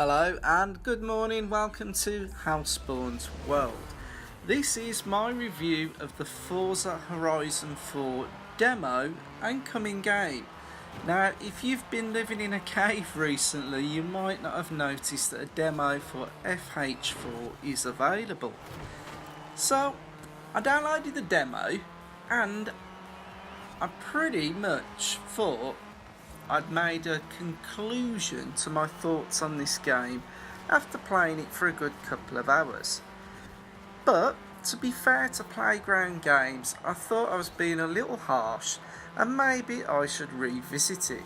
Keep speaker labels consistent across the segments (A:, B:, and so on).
A: Hello and good morning, welcome to Hlspwns world. This is my review of the Forza Horizon 4 demo and coming game. Now, if you've been living in a cave recently, you might not have noticed that a demo for FH4 is available. So, I downloaded the demo and I pretty much thought I'd made a conclusion to my thoughts on this game after playing it for a good couple of hours. But to be fair to Playground Games, I thought I was being a little harsh and maybe I should revisit it.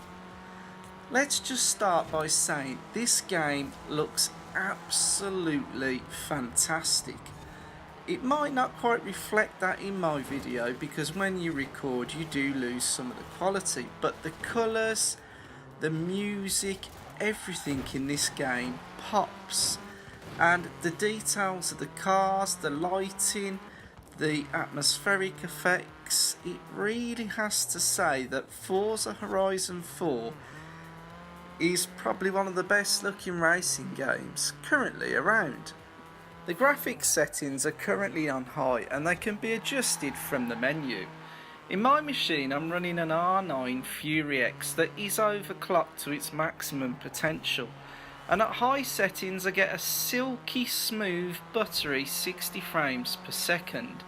A: Let's just start by saying this game looks absolutely fantastic. It might not quite reflect that in my video because when you record you do lose some of the quality, but the colours, the music, everything in this game pops, and the details of the cars, the lighting, the atmospheric effects, it really has to say that Forza Horizon 4 is probably one of the best looking racing games currently around. The graphics settings are currently on high and they can be adjusted from the menu. In my machine I'm running an R9 Fury X that is overclocked to its maximum potential, and at high settings I get a silky smooth buttery 60 frames per second.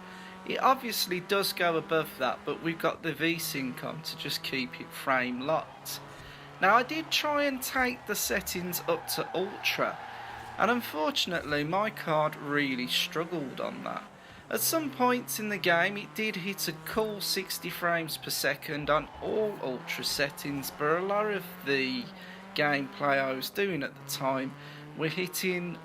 A: It obviously does go above that, but we've got the VSync on to just keep it frame locked. Now, I did try and take the settings up to Ultra, and unfortunately my card really struggled on that. At some points in the game it did hit a cool 60 frames per second on all ultra settings, but a lot of the gameplay I was doing at the time were hitting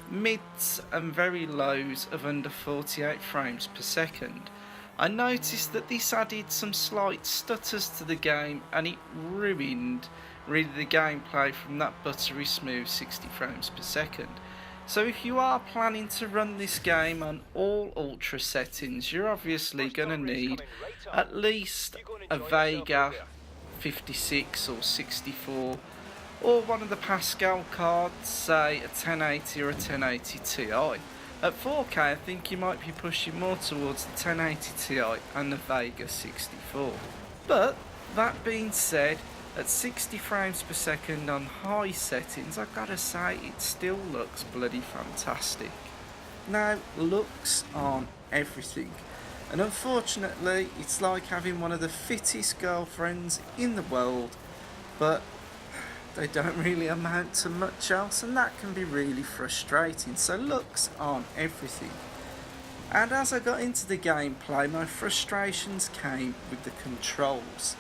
A: mids and very lows of under 48 frames per second. I noticed that this added some slight stutters to the game and it ruined really the gameplay from that buttery smooth 60 frames per second. So if you are planning to run this game on all ultra settings, you're obviously going to need at least a Vega 56 or 64 or one of the Pascal cards, say a 1080 or a 1080 Ti. At 4K I think you might be pushing more towards the 1080 Ti and the Vega 64. But that being said, at 60 frames per second on high settings, I've got to say it still looks bloody fantastic. Now, looks aren't everything, and unfortunately it's like having one of the fittest girlfriends in the world, but they don't really amount to much else, and that can be really frustrating. So looks aren't everything. And as I got into the gameplay, my frustrations came with the controls.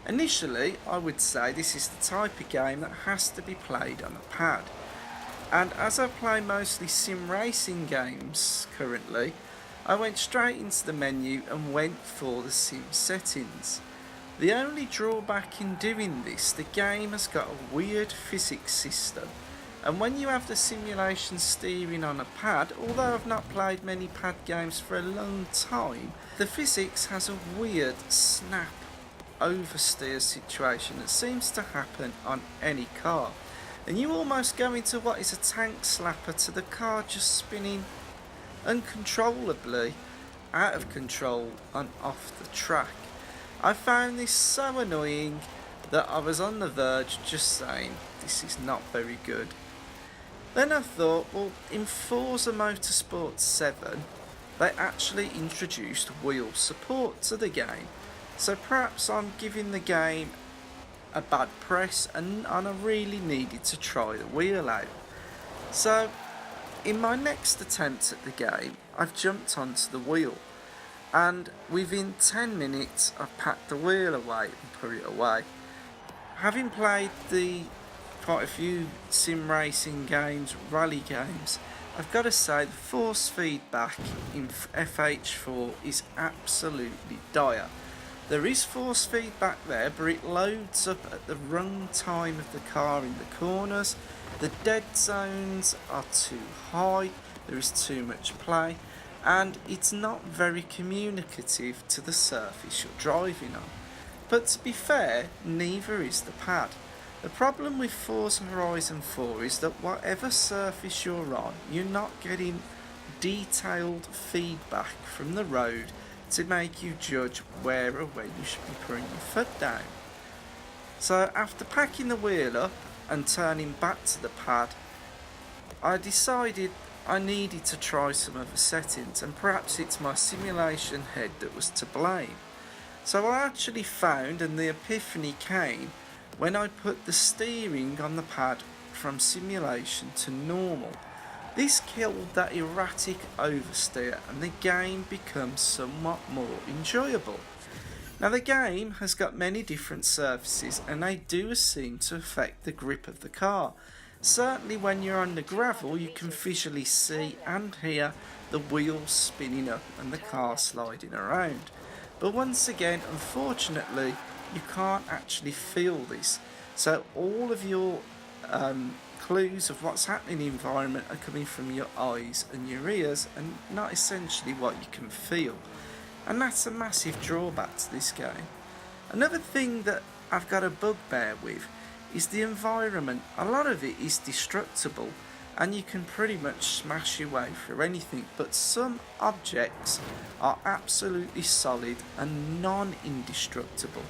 A: Initially, I would say this is the type of game that has to be played on a pad. And as I play mostly sim racing games currently, I went straight into the menu and went for the sim settings. The only drawback in doing this, the game has got a weird physics system, and when you have the simulation steering on a pad, although I've not played many pad games for a long time, the physics has a weird snap oversteer situation that seems to happen on any car, and you almost go into what is a tank slapper to the car just spinning uncontrollably out of control and off the track. I found this so annoying that I was on the verge of just saying this is not very good. Then I thought, well, in Forza Motorsport 7 they actually introduced wheel support to the game. So perhaps I'm giving the game a bad press and I really needed to try the wheel out. So in my next attempt at the game, I've jumped onto the wheel, and within 10 minutes I've packed the wheel away and put it away. Having played quite a few sim racing games, rally games, I've got to say the force feedback in FH4 is absolutely dire. There is force feedback there, but it loads up at the wrong time of the car in the corners. The dead zones are too high, there is too much play, and it's not very communicative to the surface you're driving on. But to be fair, neither is the pad. The problem with Forza Horizon 4 is that whatever surface you're on, you're not getting detailed feedback from the road to make you judge where or when you should be putting your foot down. So after packing the wheel up and turning back to the pad, I decided I needed to try some other settings, and perhaps it's my simulation head that was to blame. So I actually found, and the epiphany came, when I put the steering on the pad from simulation to normal. This killed that erratic oversteer and the game becomes somewhat more enjoyable. Now the game has got many different surfaces and they do seem to affect the grip of the car. Certainly when you're on the gravel you can visually see and hear the wheels spinning up and the car sliding around. But once again, unfortunately, you can't actually feel this. So all of your clues of what's happening in the environment are coming from your eyes and your ears and not essentially what you can feel. And that's a massive drawback to this game. Another thing that I've got a bugbear with is the environment. A lot of it is destructible and you can pretty much smash your way through anything, but some objects are absolutely solid and non-indestructible.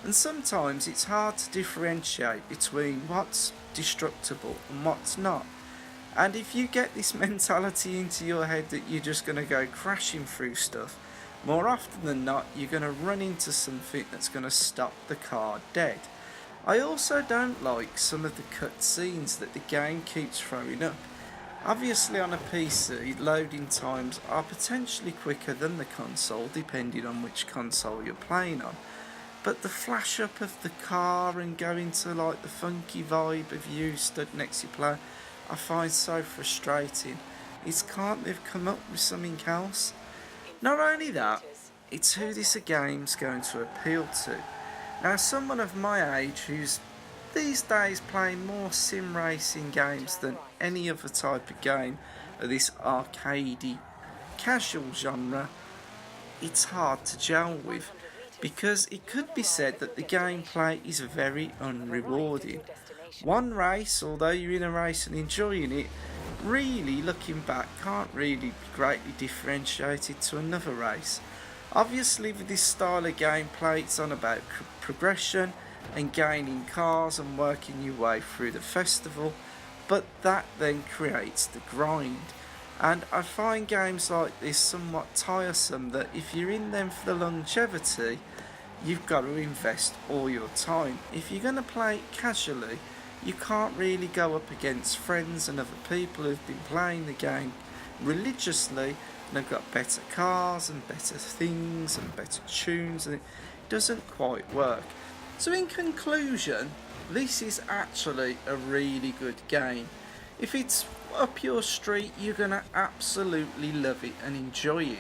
A: And sometimes it's hard to differentiate between what's destructible and what's not. And if you get this mentality into your head that you're just going to go crashing through stuff, more often than not you're going to run into something that's going to stop the car dead. I also don't like some of the cutscenes that the game keeps throwing up. Obviously on a PC, loading times are potentially quicker than the console depending on which console you're playing on. But the flash up of the car and going to like the funky vibe of you stood next to your player, I find so frustrating. Can't they've come up with something else? Not only that, it's who this game's going to appeal to. Now someone of my age who's these days playing more sim racing games than any other type of game of this arcadey casual genre, it's hard to gel with. Because it could be said that the gameplay is very unrewarding. One race, although you're in a race and enjoying it, really looking back can't really be greatly differentiated to another race. Obviously with this style of gameplay it's on about progression and gaining cars and working your way through the festival, but that then creates the grind. And I find games like this somewhat tiresome, that if you're in them for the longevity, you've got to invest all your time. If you're going to play it casually, you can't really go up against friends and other people who've been playing the game religiously and have got better cars and better things and better tunes, and it doesn't quite work. So in conclusion, this is actually a really good game. If it's up your street, you're going to absolutely love it and enjoy it.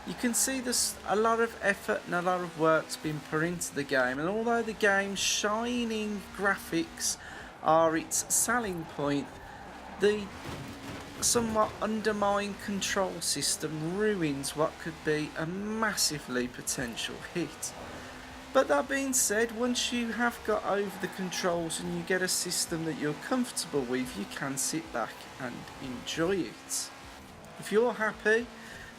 A: You can see there's a lot of effort and a lot of work's been put into the game, and although the game's shining graphics are its selling point, the somewhat undermined control system ruins what could be a massively potential hit. But that being said, once you have got over the controls and you get a system that you're comfortable with, you can sit back and enjoy it. If you're happy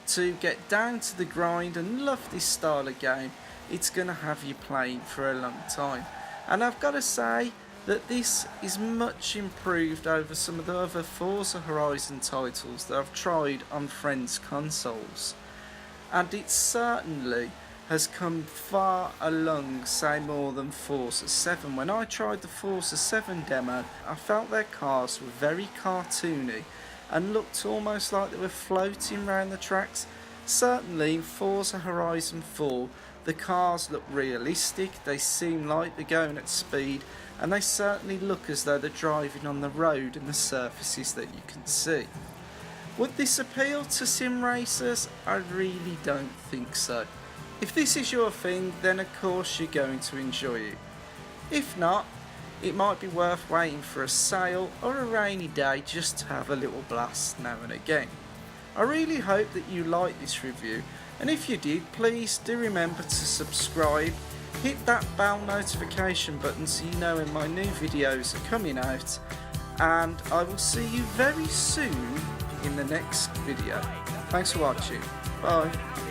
A: to get down to the grind and love this style of game, it's going to have you playing for a long time. And I've got to say that this is much improved over some of the other Forza Horizon titles that I've tried on friends' consoles. And it certainly has come far along, say more than Forza 7. When I tried the Forza 7 demo, I felt their cars were very cartoony and looked almost like they were floating around the tracks. Certainly in Forza Horizon 4, the cars look realistic, they seem like they're going at speed, and they certainly look as though they're driving on the road and the surfaces that you can see. Would this appeal to sim racers? I really don't think so. If this is your thing, then of course you're going to enjoy it. If not, it might be worth waiting for a sale or a rainy day just to have a little blast now and again. I really hope that you liked this review, and if you did, please do remember to subscribe, hit that bell notification button so you know when my new videos are coming out, and I will see you very soon in the next video. Thanks for watching. Bye.